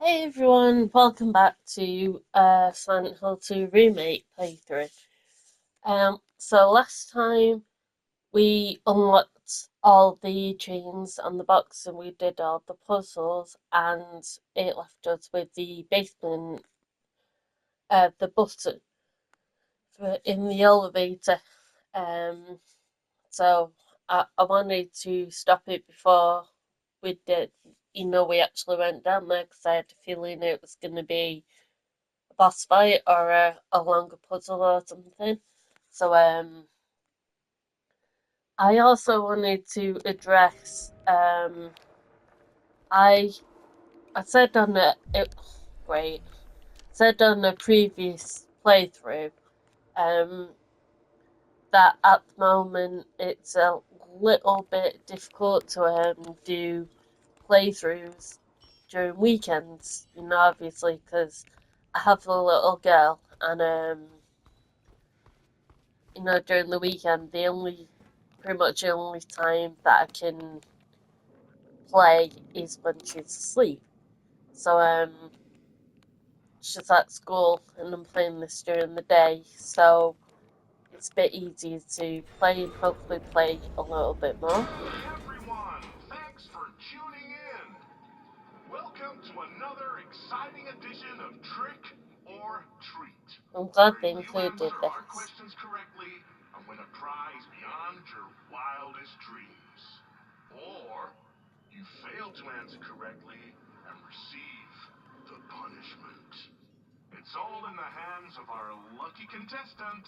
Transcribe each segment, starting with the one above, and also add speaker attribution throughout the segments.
Speaker 1: Hey everyone, welcome back to Silent Hill 2 Remake playthrough. So last time we unlocked all the chains on the box and we did all the puzzles and it left us with the basement, the button for in the elevator. Um, so I wanted to stop it before we did, we actually went down there because I had a feeling it was going to be boss fight or a longer puzzle or something. So I also wanted to address I I said on great said on a previous playthrough um that at the moment it's a little bit difficult to do playthroughs during weekends, obviously because I have a little girl and during the weekend, pretty much the only time that I can play is when she's asleep. So, she's at school and I'm playing this during the day, so it's a bit easier to play and hopefully play a little bit more.
Speaker 2: Hey everyone, thanks for tuning in. Welcome to another exciting edition of Trick or Treat,
Speaker 1: I'm glad
Speaker 2: where
Speaker 1: they
Speaker 2: you
Speaker 1: included
Speaker 2: answer our
Speaker 1: this.
Speaker 2: questions correctly and win a prize beyond your wildest dreams. Or you fail to answer correctly and receive the punishment. It's all in the hands of our lucky contestant,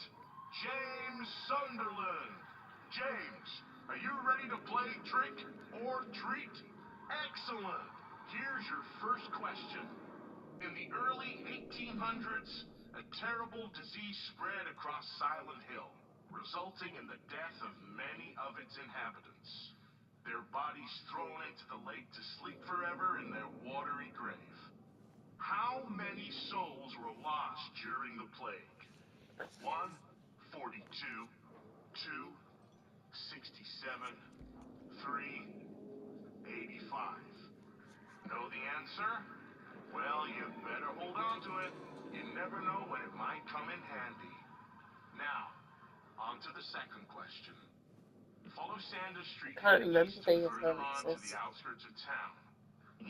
Speaker 2: James Sunderland. James, are you ready to play Trick or Treat? Excellent. Here's your first question. In the early 1800s, a terrible disease spread across Silent Hill, resulting in the death of many of its inhabitants. Their bodies thrown into the lake to sleep forever in their watery grave. How many souls were lost during the plague? 1, 42, 2, 67, 3, 85. Know the answer? Well, you better hold on to it. You never know when it might come in handy. Now, on to the second question. Follow Sanders Street
Speaker 1: Can't
Speaker 2: heading
Speaker 1: remember
Speaker 2: east and
Speaker 1: the
Speaker 2: further on to the
Speaker 1: answers.
Speaker 2: outskirts of town.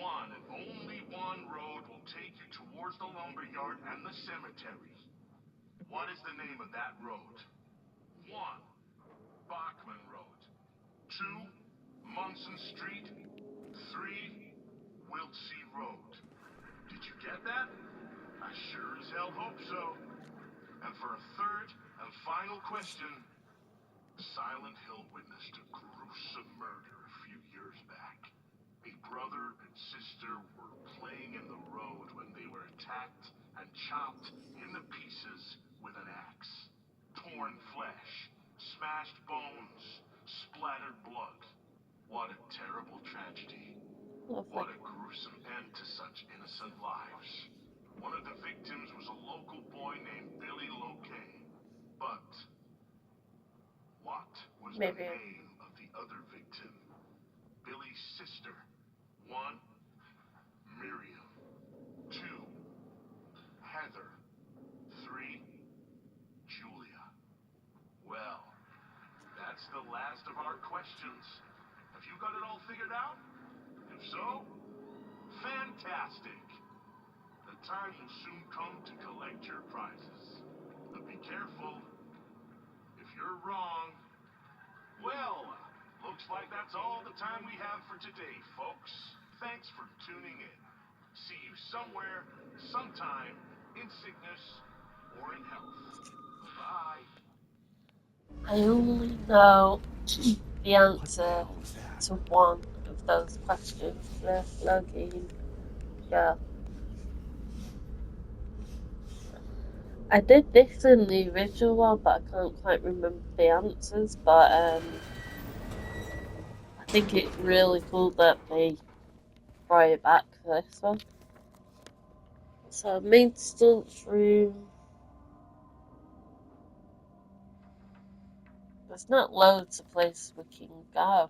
Speaker 2: One and only one road will take you towards the lumber yard and the cemetery. What is the name of that road? 1. Bachman Road. 2. Munson Street. 3. Wiltsea Road. Did you get that? I sure as hell hope so. And for a third and final question, Silent Hill witnessed a gruesome murder a few years back. A brother and sister were playing in the road when they were attacked and chopped into pieces with an axe. Torn flesh, smashed bones, splattered blood. What a terrible tragedy.
Speaker 1: Lovely.
Speaker 2: What a gruesome end to such innocent lives. One of the victims was a local boy named Billy Locay. But what was the
Speaker 1: Maybe.
Speaker 2: name of the other victim? Billy's sister. 1. Miriam. 2. Heather. 3. Julia. Well, that's the last of our questions. Have you got it all figured out? If so, fantastic. The time will soon come to collect your prizes. But be careful. If you're wrong, well, looks like that's all the time we have for today, folks. Thanks for tuning in. See you somewhere, sometime, in sickness or in health. Bye.
Speaker 1: I only know the
Speaker 3: What the
Speaker 1: answer
Speaker 3: hell was that?
Speaker 1: to one of those questions. The login girl. I did this in the original one, but I can't quite remember the answers. But I think it's really cool that they brought it back for this one. So maintenance room. There's not loads of places we can go.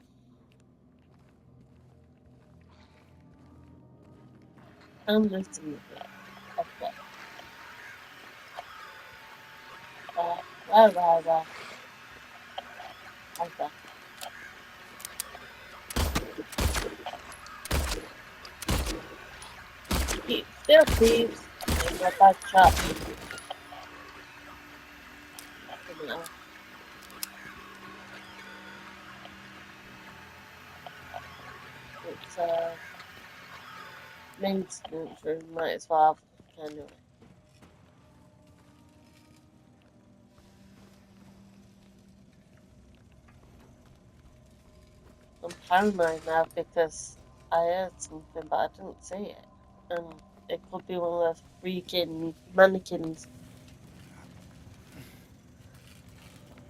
Speaker 1: I'm listening to it. Okay. Well. Okay. Keep still, thieves. I'm a bad shot. You know, it's a maintenance room. Might as well have anyway. I'm paranoid now because I heard something, but I didn't see it. And it could be one of those freaking mannequins.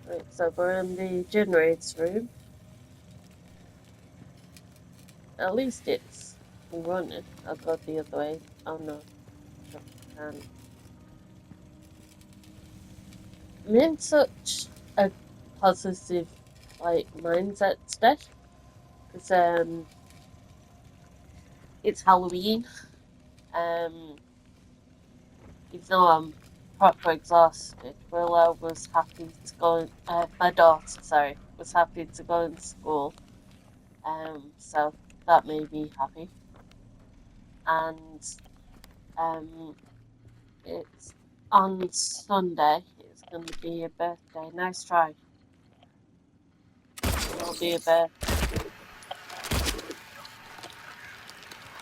Speaker 1: Right, so we're in the generators room. At least it's running. I'll go the other way. Oh no, I can't. I'm in such a positive like mindset today because it's Halloween. Um, even though I'm proper exhausted, Willow was happy to go. My daughter, sorry, was happy to go in school. So that made me happy. And um, it's on Sunday. It's going to be a birthday. Nice try. It'll be a birthday.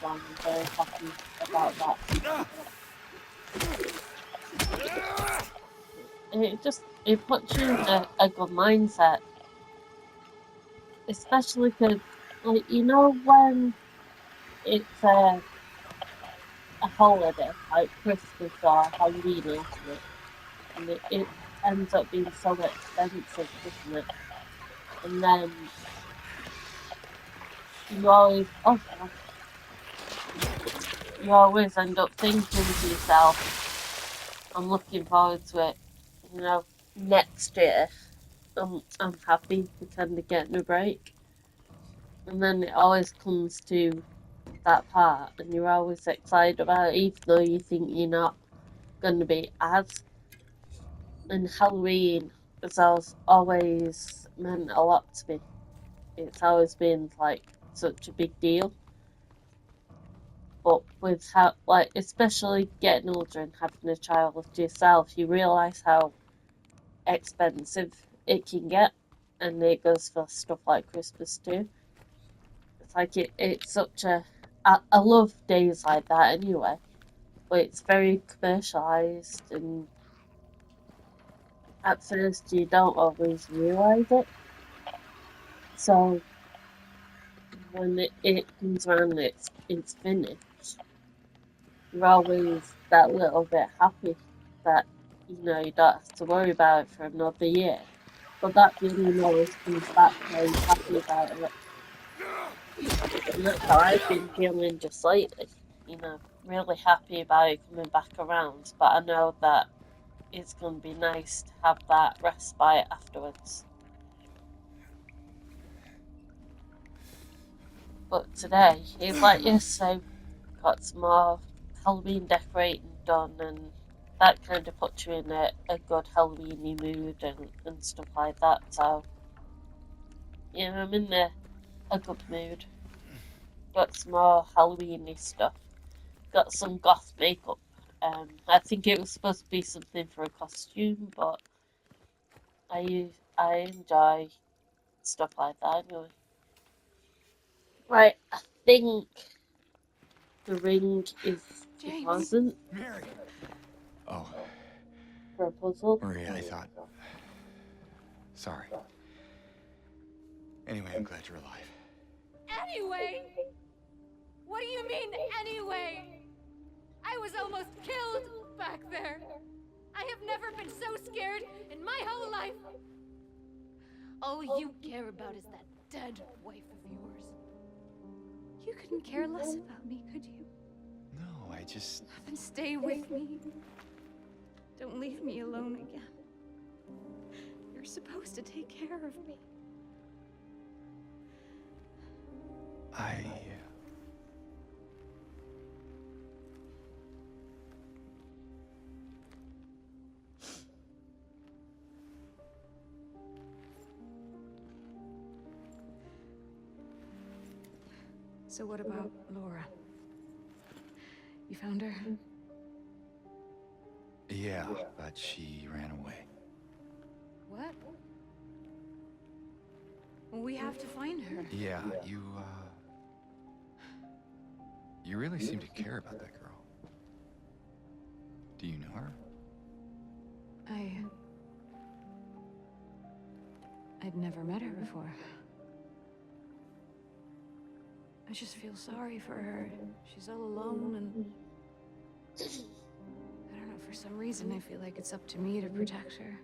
Speaker 1: So I'm very happy about that. It puts you in a good mindset, especially because like when it's a holiday like Christmas or Halloween or something, and it ends up being so expensive, doesn't it? And then you always oh gosh, you always end up thinking to yourself, I'm looking forward to it, you know, next year. I'm happy to kind of getting a break. And then it always comes to that part, and you're always excited about it, even though you think you're not going to be as. And Halloween has always meant a lot to me. It's always been like such a big deal. But with how, like, especially getting older and having a child to yourself, you realise how expensive it can get. And it goes for stuff like Christmas too. It's like it's such a. I love days like that anyway, but it's very commercialised, and at first you don't always realise it. So when it comes around and it's finished, you're always that little bit happy that you don't have to worry about it for another year. But that feeling always comes back when you're happy about it. And that's how I've been feeling just lately. Really happy about it coming back around. But I know that it's going to be nice to have that respite afterwards. But today, it's like yesterday, got some more Halloween decorating done, and that kind of puts you in a good Halloweeny mood and stuff like that. So, I'm in a good mood. Got some more Halloweeny stuff. Got some goth makeup. I think it was supposed to be something for a costume, but I enjoy stuff like that anyway. Right, I think the ring is
Speaker 3: James.
Speaker 1: deposit
Speaker 3: Mary. Oh,
Speaker 1: for a puzzle.
Speaker 3: Maria, I thought. Sorry. Anyway, I'm glad you're alive.
Speaker 4: Anyway? What do you mean, anyway? I was almost killed back there. I have never been so scared in my whole life. All you care about is that dead wife of yours.
Speaker 5: You couldn't care less about me, could you?
Speaker 3: No, I just.
Speaker 5: Then stay with me. Don't leave me alone again. You're supposed to take care of me.
Speaker 3: I.
Speaker 5: So what about Laura? You found her?
Speaker 3: Yeah, but she ran away.
Speaker 5: What? We have to find her.
Speaker 3: Yeah, you really seem to care about that girl. Do you know her?
Speaker 5: I'd never met her before. I just feel sorry for her. She's all alone and... I don't know, for some reason I feel like it's up to me to protect her.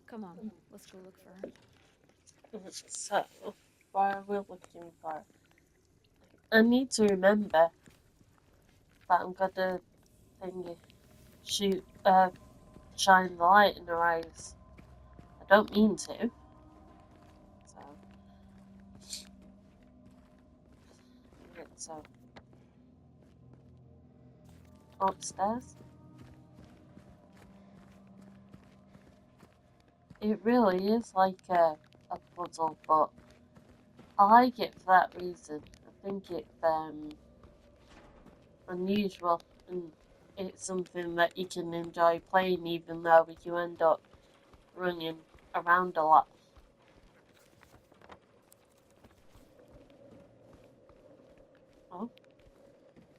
Speaker 5: Come on, let's go look for her.
Speaker 1: So, what are we looking for? I need to remember that I'm gonna shine the light in her eyes. I don't mean to. So upstairs. It really is like a puzzle, but I like it for that reason. I think it's unusual and it's something that you can enjoy playing even though you end up running around a lot. Oh,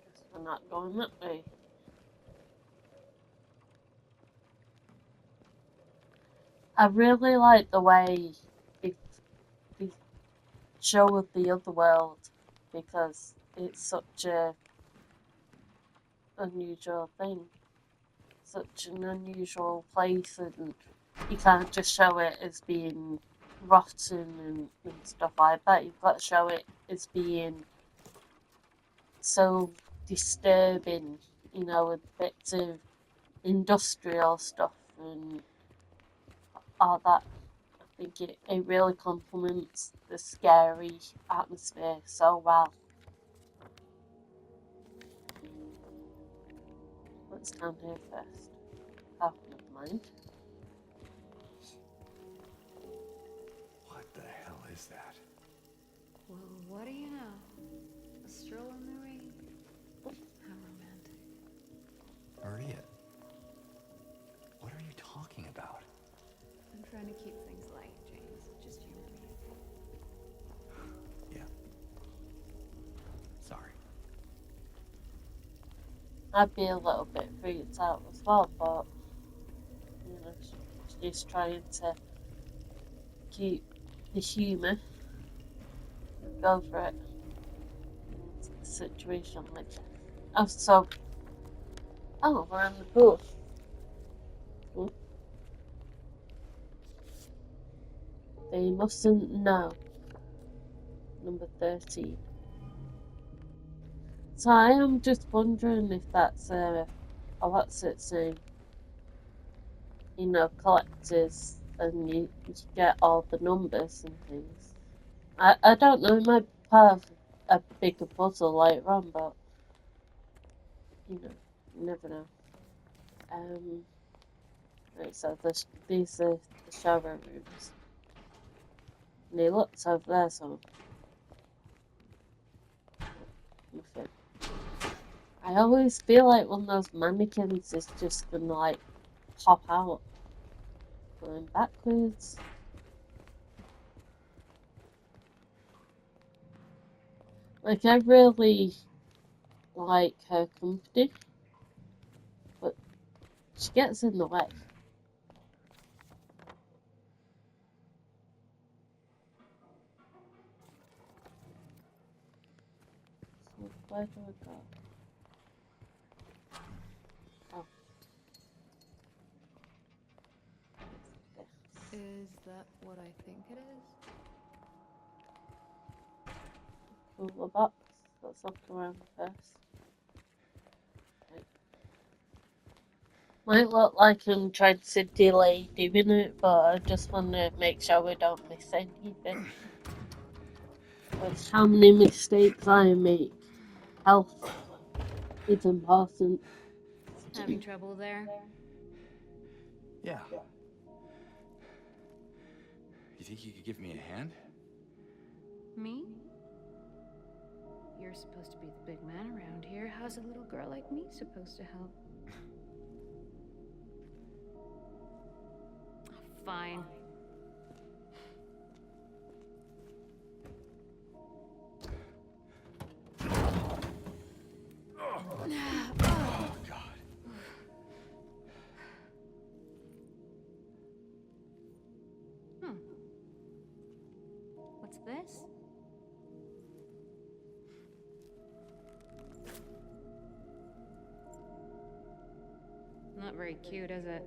Speaker 1: guess we're not going that way. I really like the way they show the other world because it's such a unusual thing, such an unusual place, and you can't just show it as being rotten and stuff like that. You've got to show it as being so disturbing, you know, with bits of industrial stuff and all that. I think it really complements the scary atmosphere so well. What's down here first? Oh, never mind.
Speaker 3: What the hell is that?
Speaker 5: Well, what do you know? A stroll in the rain. How romantic.
Speaker 3: Maria, what are you talking about?
Speaker 5: I'm trying to keep things light, James. Just you and me.
Speaker 3: Yeah. Sorry.
Speaker 1: I'd be a little bit freaked out as well, but you know, she's trying to keep the humour. Go for it. In a situation like that. Oh, so. Oh, we're in the pool. Cool. They mustn't know. Number 13. So I am just wondering if that's what's its name? You know, collectors, and you get all the numbers and things. I don't know, it might be part of a bigger puzzle later on, but you know, you never know. Right, so these are the shower rooms. And he looks over there, so nothing. I always feel like one of those mannequins is just gonna like pop out. Going backwards. Like, I really like her company, but she gets in the way. So, where do I go? Oh.
Speaker 5: Is that what I think it is?
Speaker 1: Cooler box. Let's look around first. Right. Might look like I'm trying to delay doing it, but I just want to make sure we don't miss anything. With how many mistakes I make, health is important.
Speaker 5: Having trouble there?
Speaker 3: Yeah. You think you could give me a hand?
Speaker 5: Me? You're supposed to be the big man around here. How's a little girl like me supposed to help? Fine.
Speaker 3: Oh, God.
Speaker 5: What's this? Not very cute, is it?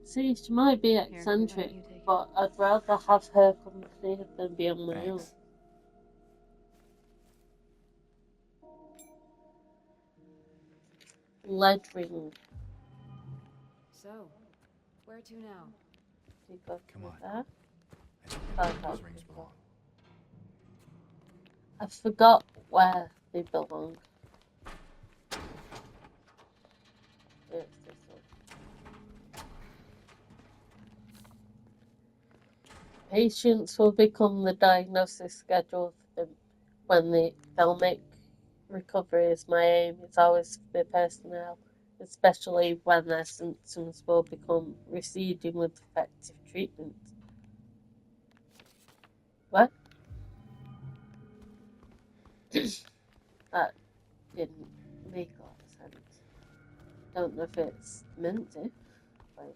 Speaker 1: See, she might be
Speaker 5: Here, why don't
Speaker 1: eccentric,
Speaker 5: you take it?
Speaker 1: but I'd rather have her company than be on my own.
Speaker 3: Thanks.
Speaker 1: Lead ring.
Speaker 5: So, where to now?
Speaker 1: Do you go
Speaker 3: Come
Speaker 1: through
Speaker 3: on.
Speaker 1: there?
Speaker 3: I think
Speaker 1: Oh,
Speaker 3: I know where
Speaker 1: no.
Speaker 3: those rings belong.
Speaker 1: I forgot where they belong. It's this one. Patients will become the diagnosis schedule for them when they'll make recovery is my aim. It's always for the personnel, especially when their symptoms will become receding with effective treatment. What? That didn't make a lot of sense. Don't know if it's meant to. But,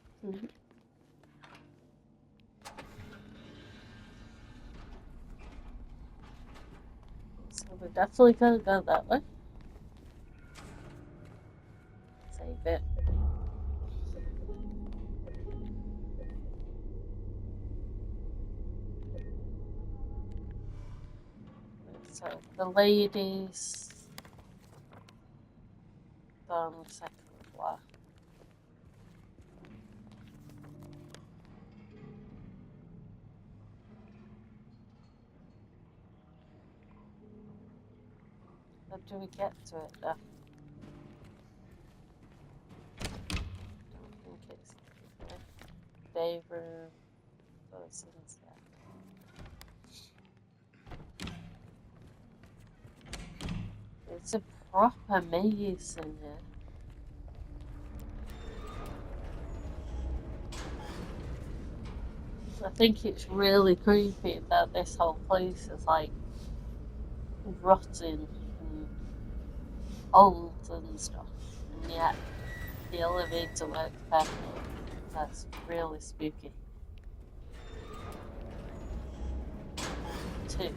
Speaker 1: So we're definitely gonna go that way. Save it. So the ladies on the second floor. How do we get to it though? Don't think it's day room. Those things there. It's a proper maze in here. I think it's really creepy that this whole place is like rotten and old and stuff, and yet the elevator works perfectly. That's really spooky. 2.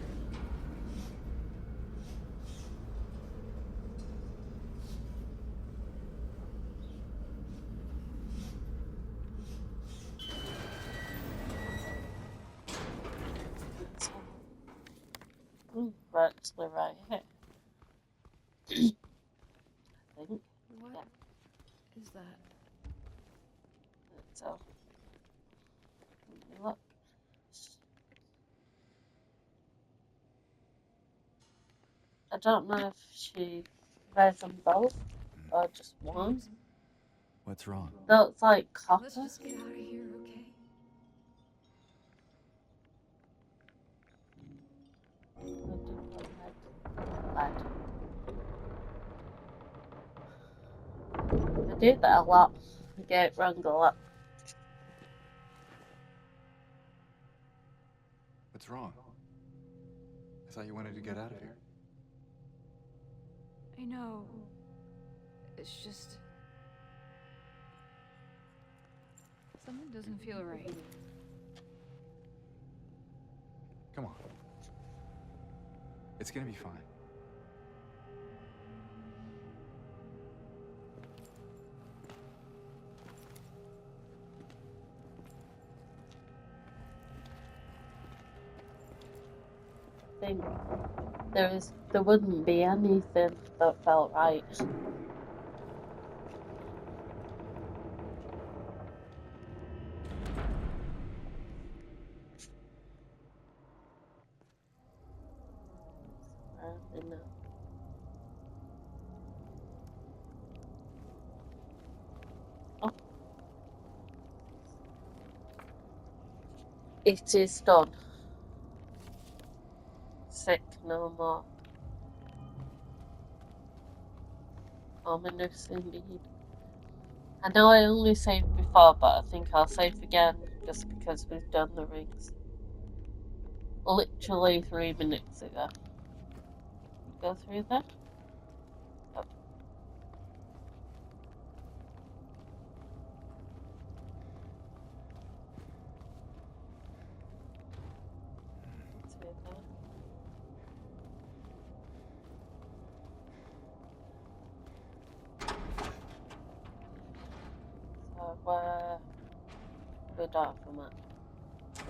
Speaker 1: We're actually right here. I think.
Speaker 5: What
Speaker 1: Yeah.
Speaker 5: is that?
Speaker 1: So, look. I don't know if she wears them both or just one.
Speaker 3: What's wrong?
Speaker 1: Looks like copper.
Speaker 5: Let's just get out of here, okay?
Speaker 1: I do that a lot. I get it wrong a lot.
Speaker 3: What's wrong? I thought you wanted to get out of here.
Speaker 5: I know. It's just... something doesn't feel right.
Speaker 3: Come on. It's gonna be fine.
Speaker 1: I think there wouldn't be anything that felt right. No. Oh. It is done. Sick no more. Ominous indeed. I know I only saved before, but I think I'll save again just because we've done the rings. Literally 3 minutes ago. Go through that? Oh. Through that. So, good off from that.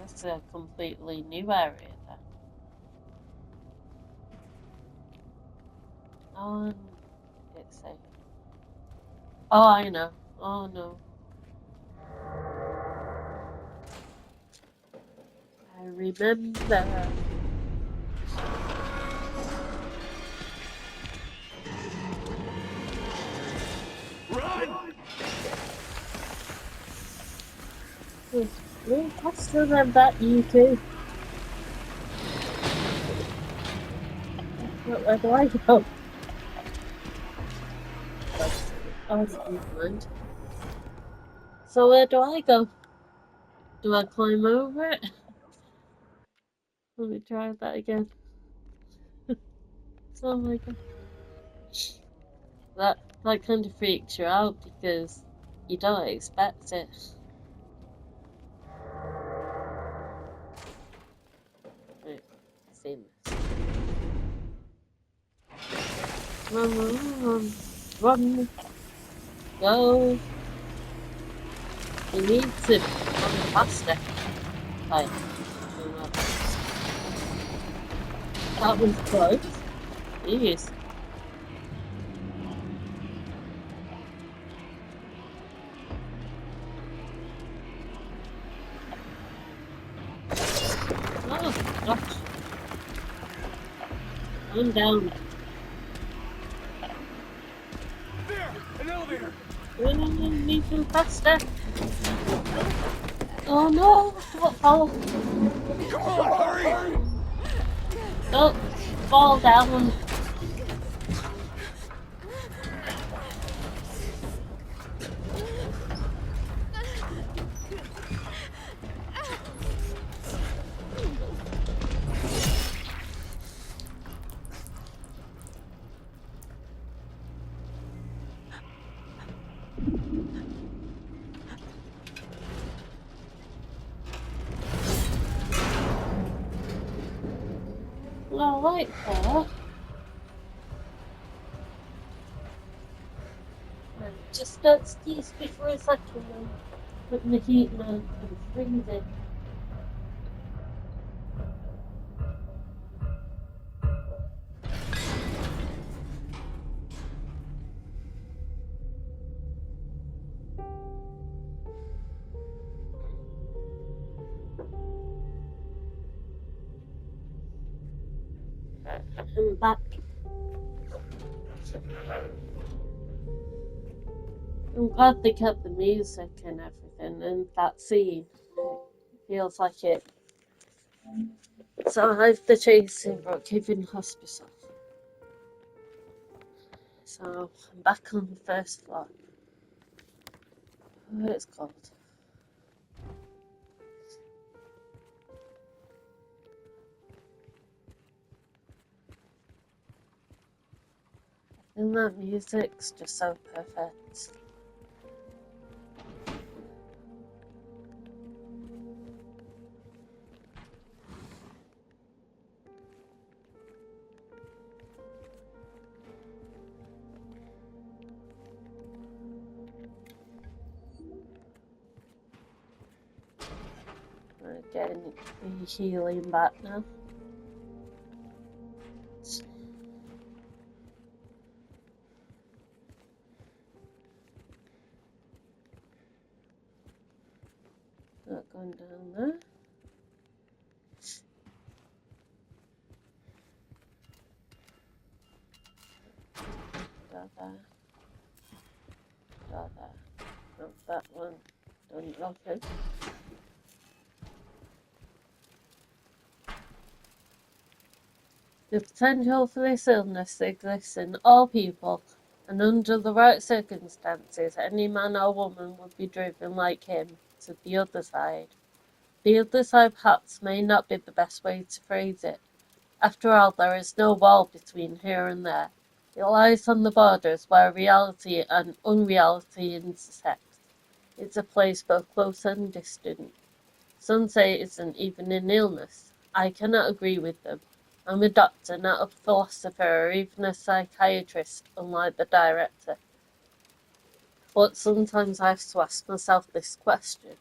Speaker 1: This is a completely new area then. Oh, it's safe. Oh, I know. Oh no. I remember.
Speaker 2: Run!
Speaker 1: Way faster than that, you two. Where do I go? Oh, never mind. So where do I go? Do I climb over it? Let me try that again. Oh my god. That kind of freaks you out because you don't expect it. Right, seen this. Run, run, run, run, go. You need to run faster. Like, that was close. Jeez. Oh, gosh. I'm down.
Speaker 3: There! An elevator!
Speaker 1: Run, need to faster. Oh no! What fall?
Speaker 3: Come on, hurry!
Speaker 1: Don't fall down. All right there. Just excuse me for a second. I'm putting the heat on. I'm freezing. I'm back. I'm glad they kept the music and everything and that scene. It feels like it survived the chase in Brookhaven Hospital. So I'm back on the first floor. Oh, it's cold. And that music's just so perfect. We're getting the healing back now. Not going down there. Got that. Got that. Not that one. Don't okay. The potential for this illness exists in all people, and under the right circumstances, any man or woman would be driven like him to the other side. The other side perhaps may not be the best way to phrase it. After all, there is no wall between here and there. It lies on the borders where reality and unreality intersect. It's a place both close and distant. Some say it isn't even an illness. I cannot agree with them. I'm a doctor, not a philosopher or even a psychiatrist, unlike the director. But sometimes I have to ask myself this question.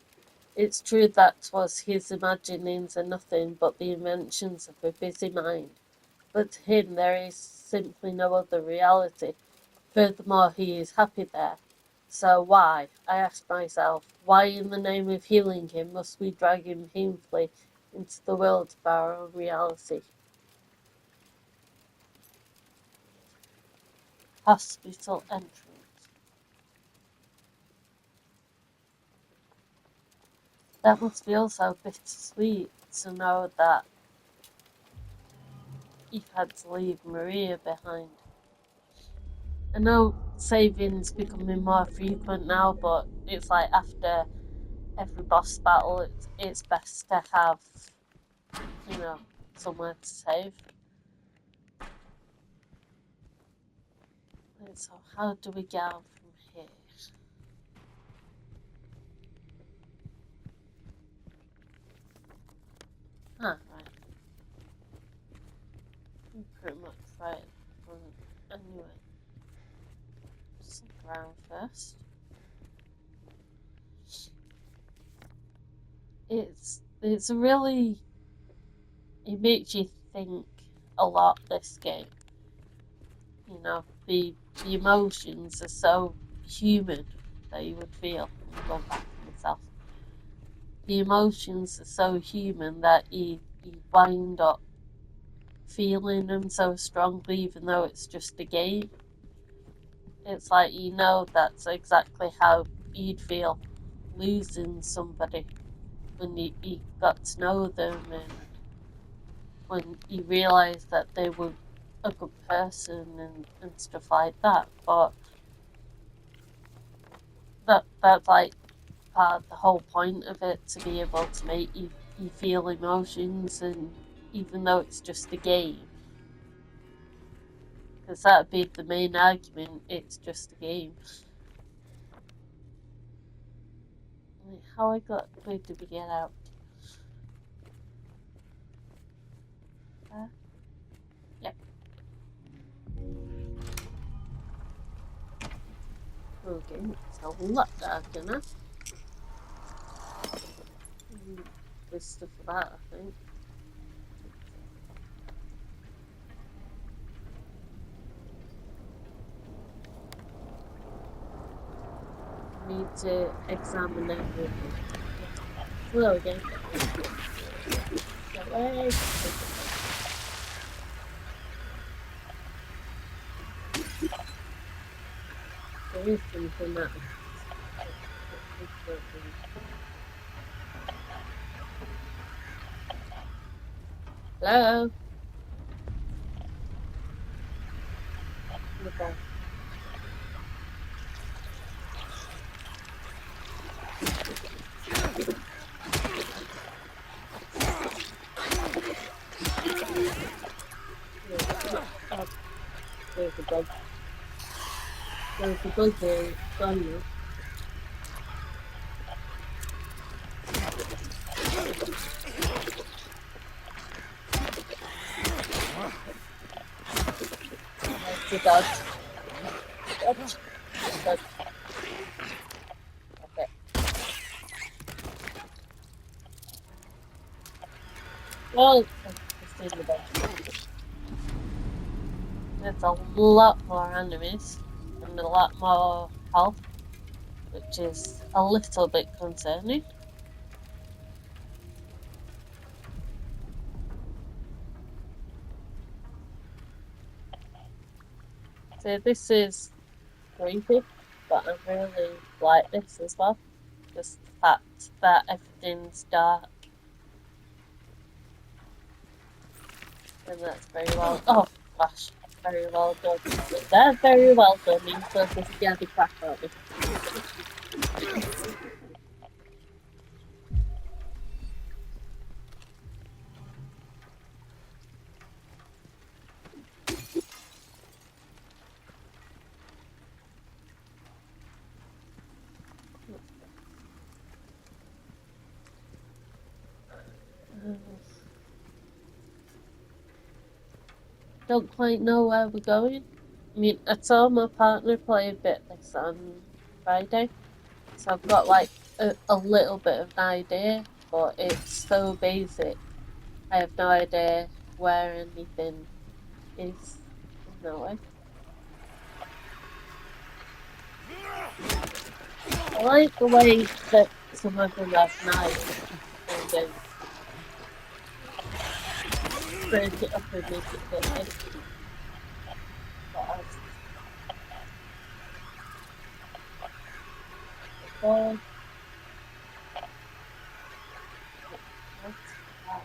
Speaker 1: It's true that was his imaginings are nothing but the inventions of a busy mind, but to him there is simply no other reality. Furthermore, he is happy there. So why, I ask myself, why in the name of healing him must we drag him painfully into the world of our own reality? Hospital entrance. That must be also bittersweet to know that you've had to leave Maria behind. I know saving's becoming more frequent now, but it's like after every boss battle, it's best to have, somewhere to save. Right, so how do we get out from here? Ah, right. I'm pretty much right at the front anyway. Just look around first. It's really, it makes you think a lot, this game. The emotions are so human that you would feel. I'm going back to myself. The emotions are so human that you wind up feeling them so strongly, even though it's just a game. It's like that's exactly how you'd feel losing somebody when you got to know them and when you realise that they were a good person and stuff like that. But that's like part of the whole point of it, to be able to make you feel emotions, and even though it's just a game, because that'd be the main argument, it's just a game. Where did we get out? Yep. Okay, it's a lot darker now. There's stuff for that, I think. Need to examine everything. Hello again. That way. There is something that. Hello? Okay. There's a bug. There's a bug there. It's gone now. There's the dog. Dog. Okay. Well, let's do the dog. There's a lot more enemies and a lot more health, which is a little bit concerning. So this is creepy, but I really like this as well. Just the fact that everything's dark. And that's very well. Oh gosh, very well done. That's very well done. You still just scared the crap out of me. Don't quite know where we're going. I mean, I saw my partner play a bit this on Friday, so I've got like a little bit of an idea, but it's so basic. I have no idea where anything is. No way. I like the way that some of them have knives and then break it up and make it fit in. What else? Oh, what's that?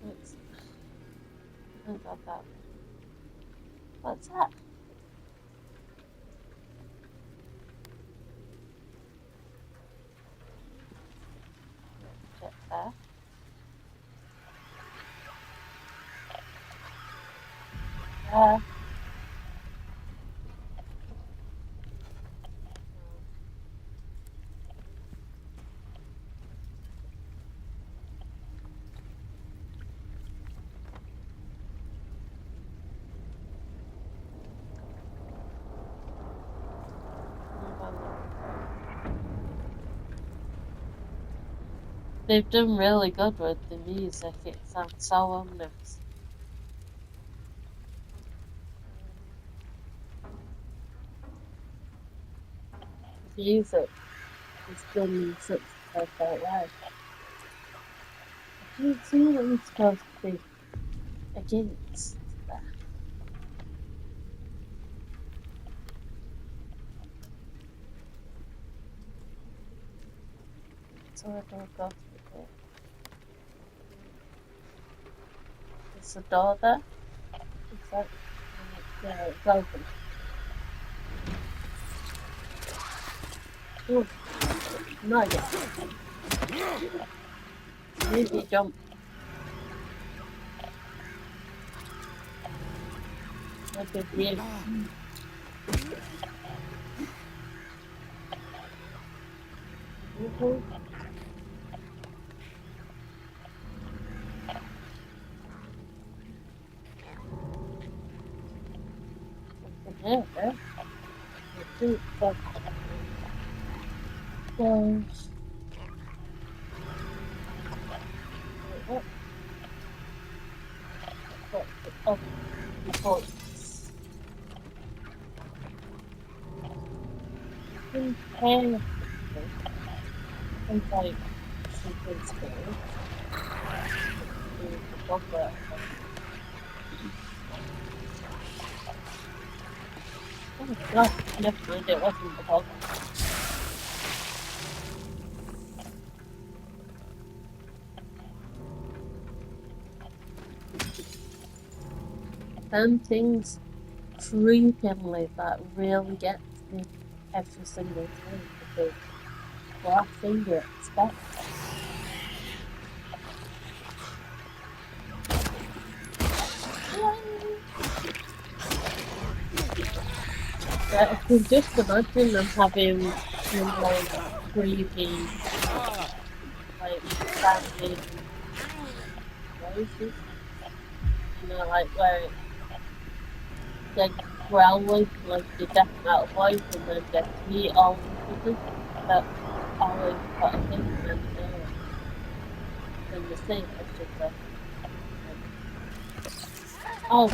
Speaker 1: What's, I got that. What's that? Check there. Uh, they've done really good with the music. It sounds so ominous. The music is done in such a perfect way. I can't see what it's supposed to be against that. So I don't go through here. There's a door there. Is that? Yeah, it's open. Ooh, not yet. Maybe jump. Like a view. Yeah, yeah. Oh, oh, okay. I'm like something scary. Oh my god, never mind, it wasn't the bug. Some things frequently that really get me every single time because the last thing you expect. I can just imagine them having some like creepy, like sounding voices. You know, like where they growl with like the death metal voice and then get to meet all of a sudden. That always got a thing and then the same, I should say. Oh,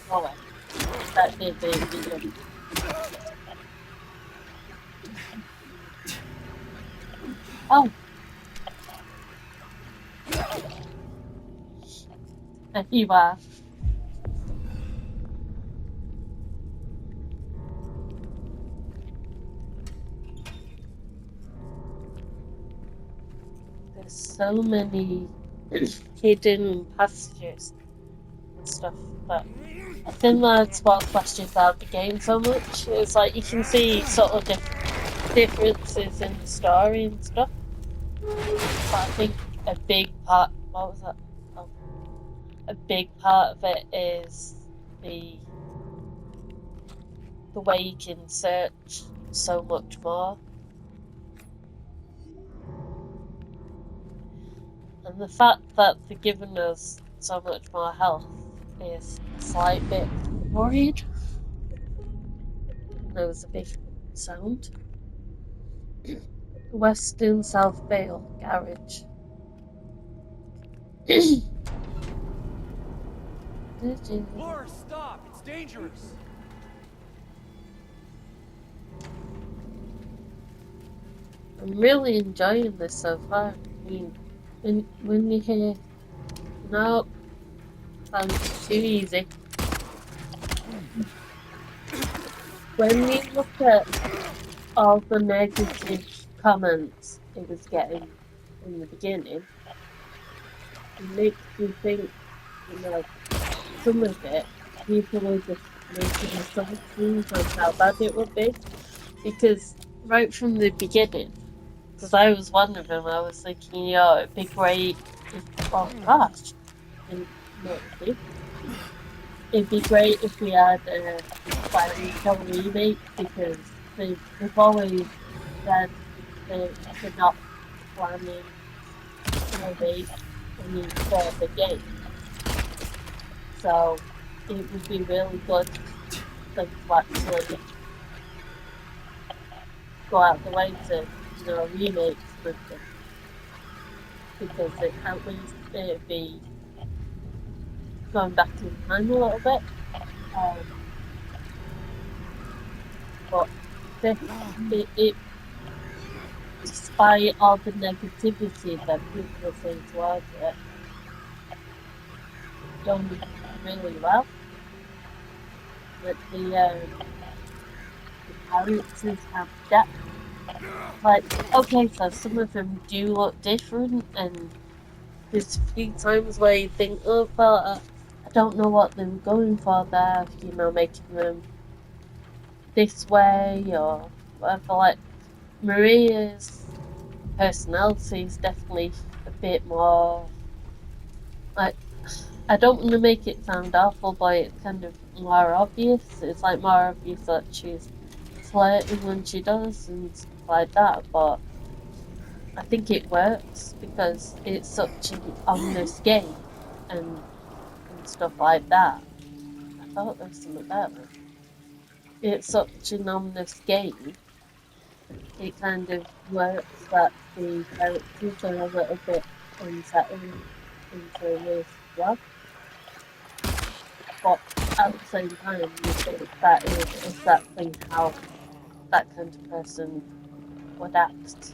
Speaker 1: oh well. That did the Oh, there you are. there's so many hidden passages and stuff that I think that's what flashes out the game so much. It's like you can see sort of differences in the story and stuff. But I think a big part, what was that? Oh, a big part of it is the way you can search so much more. And the fact that they're giving us so much more health is a slight bit worried. There was a big sound. Western South Vale Garage.
Speaker 3: Laura, stop! It's dangerous!
Speaker 1: I'm really enjoying this so far. I mean, when you hear, no, sounds too easy. When you look at all the negative comments it was getting in the beginning, it makes you think, you know, some of it, people were just making assumptions on how bad it would be. Because right from the beginning, because I was one of them, I was thinking, yo, it'd be great if, oh gosh, and no, it'd be great if we had a Bionicle remake, because they've always said they're not planning to make any further game. So it would be really good for them to actually go out the way to, you know, remake with them. Because at least it'd be going back in time a little bit. But despite all the negativity that people are saying towards it, done really well. But the characters have depth. Like, okay, so some of them do look different, and there's a few times where you think, oh, well, I don't know what they were going for there, you know, making them this way or whatever. Like, Maria's personality is definitely a bit more, like, I don't want to make it sound awful, but it's kind of more obvious. It's like more obvious that she's flirting when she does and stuff like that, but I think it works because it's such an ominous game and stuff like that. I thought there was something better. It's such an ominous game. It kind of works that the characters are a little bit unsettling in some ways as well. But at the same time, you think that is exactly how that kind of person would act.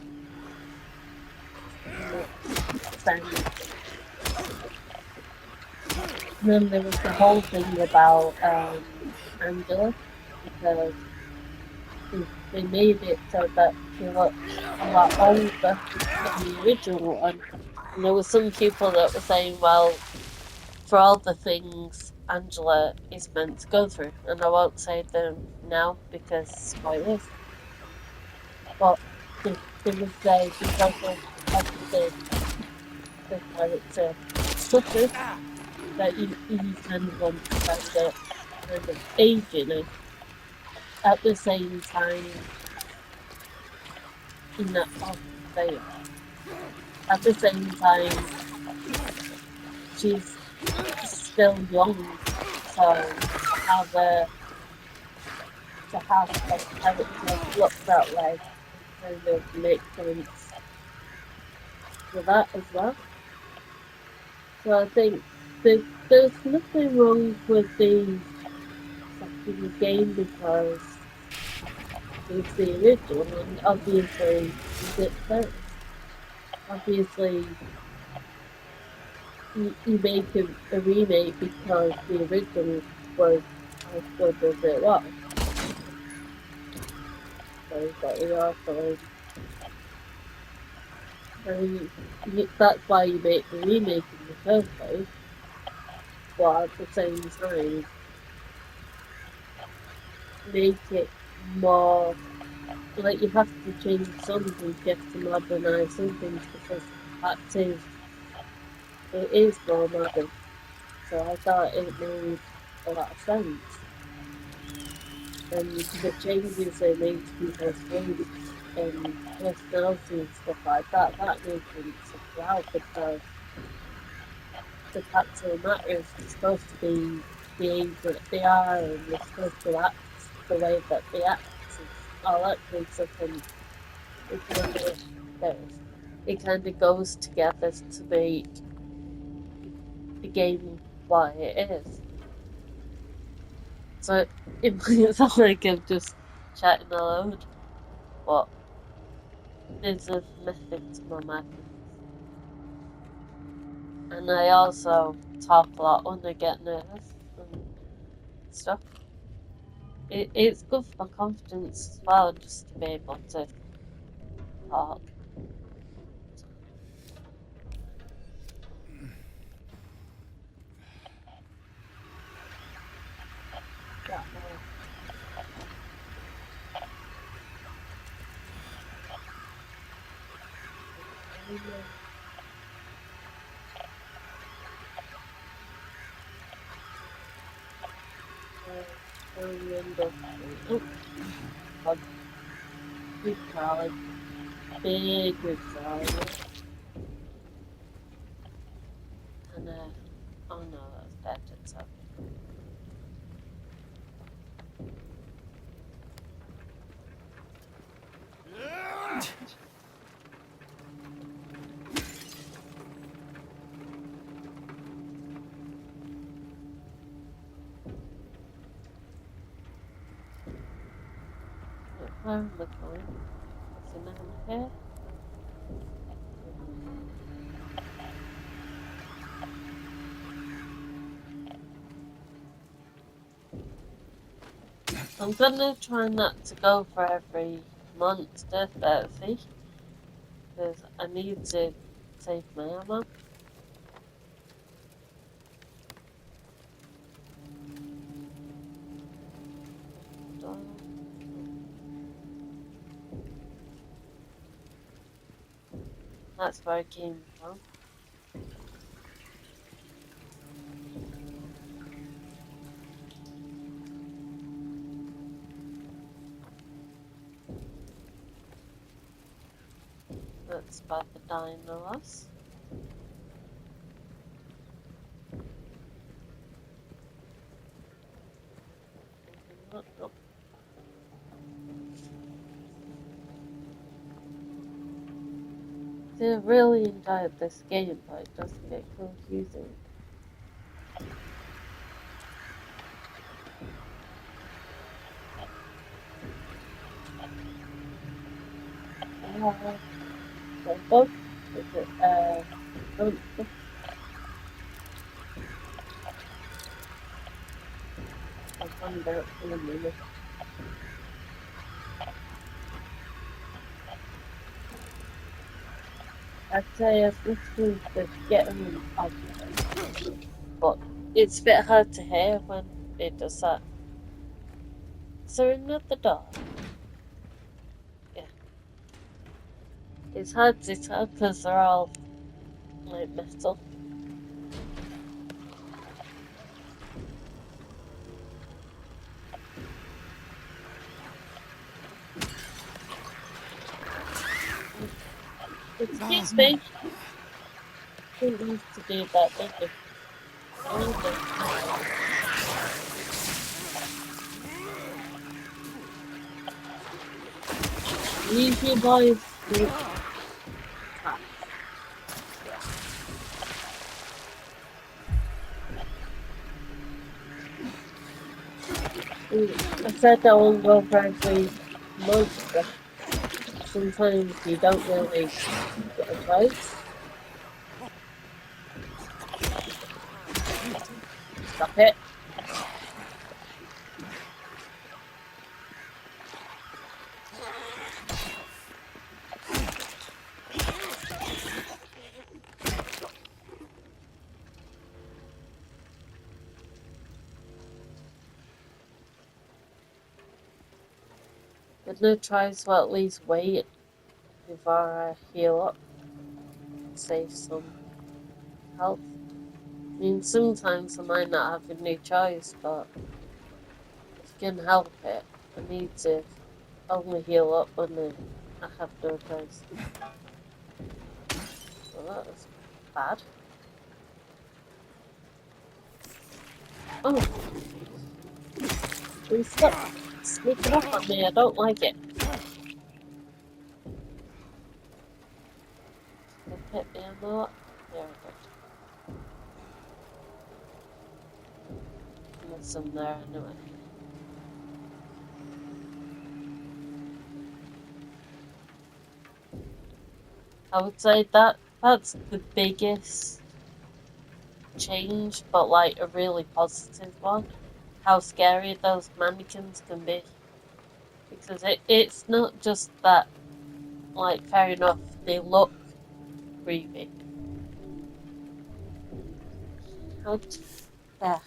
Speaker 1: Then there was the whole thing about Angela, because they made it so that she looked a lot older than the original one. And there were some people that were saying, well, for all the things Angela is meant to go through, and I won't say them now because spoilers, but they would say because of everything the character suffers, that you kind of want to kind of aging it. At the same time, in that fail. At the same time, she's still young, so to have a character look that way kind of makes sense for that as well. So I think there's nothing wrong with the second game because it's the original, and obviously it's first. Obviously, you make a remake because the original was as good as it was. So, but we also And that's why you make the remake in the first place, but at the same time, make it more, like you have to change some things, you have to modernise some things because the fact is, it is more modern. So I thought it made a lot of sense. And the changes they made to people's weight and personality and stuff like that, that made things wow, because the fact of the matter is they're supposed to be the age that they are and they're supposed to act the way that they act and all that kind of stuff, and it kind of goes together to make the game what it is. So it might sound like I'm just chatting aloud, but there's a method to my madness. And I also talk a lot when I get nervous and stuff. It's good for my confidence as well, just to be able to talk. Yeah, oh, God, good Charlie. Big good Charlie. And oh no, that's bad. It's okay. Where am I going? Is it down here? I'm gonna try not to go for every monster that I see, because I need to save my ammo. That's where I came from. That's by the Dinos. Nope. I really enjoyed this game, but it does get confusing. Bug? Is it, don't, I'll find out in a minute. I'd say if this was the getting of but it's a bit hard to hear when it does that. Is there another door? Yeah. It's hard to tell because they're all like metal. Excuse me. Didn't need to do that, did you? Use your voice to attack. I said I won't go for every monster. Sometimes you don't really get a choice. Stop it. gonna try to at least wait before I heal up, save some health. I mean, sometimes I might not have a new choice, but if you can help it, I need to only heal up when I have no choice. Well, that was bad. Oh, please stop sneaking up on me. I don't like it. They hit me or not? Yeah, I did. There's some there anyway. I would say that's the biggest change, but like a really positive one. How scary those mannequins can be. Because it's not just that, like, fair enough, they look creepy. Yeah,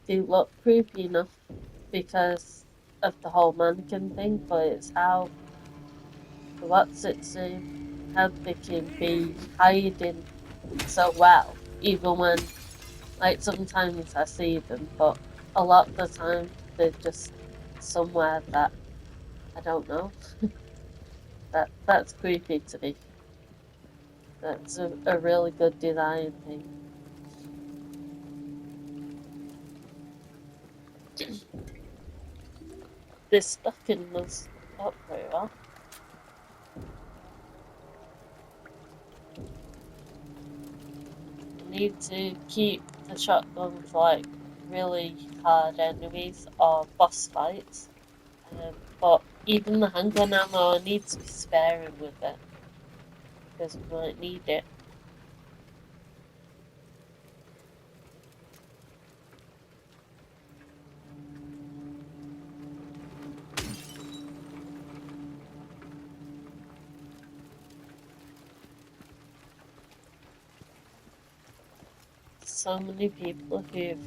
Speaker 1: they look creepy enough because of the whole mannequin thing, but it's how how they can be hiding so well, even when, like, sometimes I see them, but a lot of the time they're just somewhere that I don't know. That's creepy to me. That's a really good design thing. They're stuck in us up very well. I need to keep the shotgun for like really hard enemies or boss fights. But even the handgun ammo, I need to be sparing with it because we might need it. So many people who've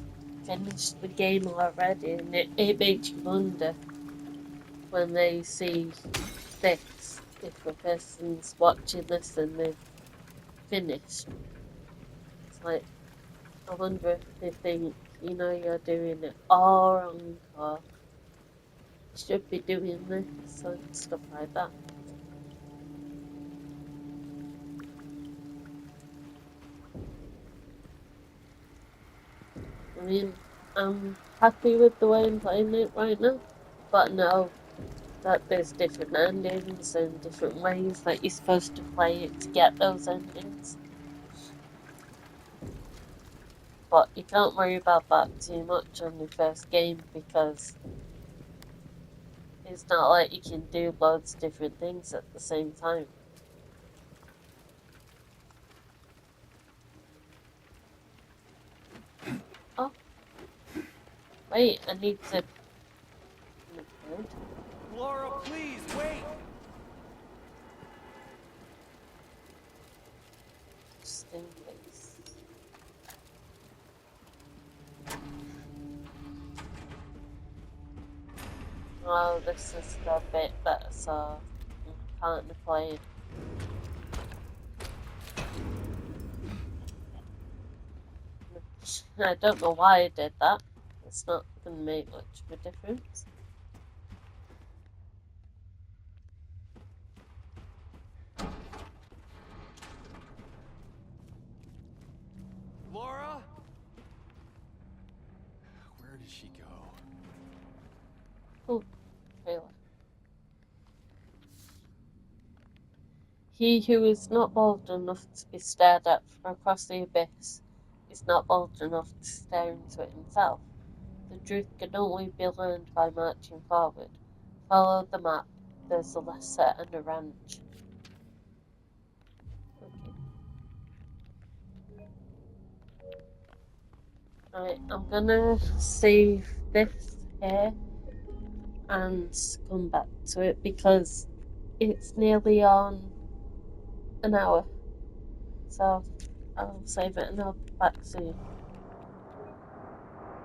Speaker 1: finished the game already, and it makes you wonder when they see this, if a person's watching this and they've finished. It's like, I wonder if they think, you're doing it all wrong, or should be doing this, and stuff like that. I mean, I'm happy with the way I'm playing it right now, but know that there's different endings and different ways that you're supposed to play it to get those endings. But you can't worry about that too much on your first game because it's not like you can do loads of different things at the same time. Oh. Wait, I need to...
Speaker 3: Laura, please, wait!
Speaker 1: Sting face. Oh, this is the bit that I saw my partner playing. I don't know why I did that. It's not going to make much of a difference.
Speaker 3: Laura? Where did she go?
Speaker 1: Oh, trailer. He who is not bold enough to be stared at from across the abyss is not bold enough to stare into it himself. The truth can only be learned by marching forward. Follow the map. There's a lesser and a ranch. Okay. Right, I'm gonna save this here and come back to it because it's nearly on an hour. So I'll save it and I'll be back soon.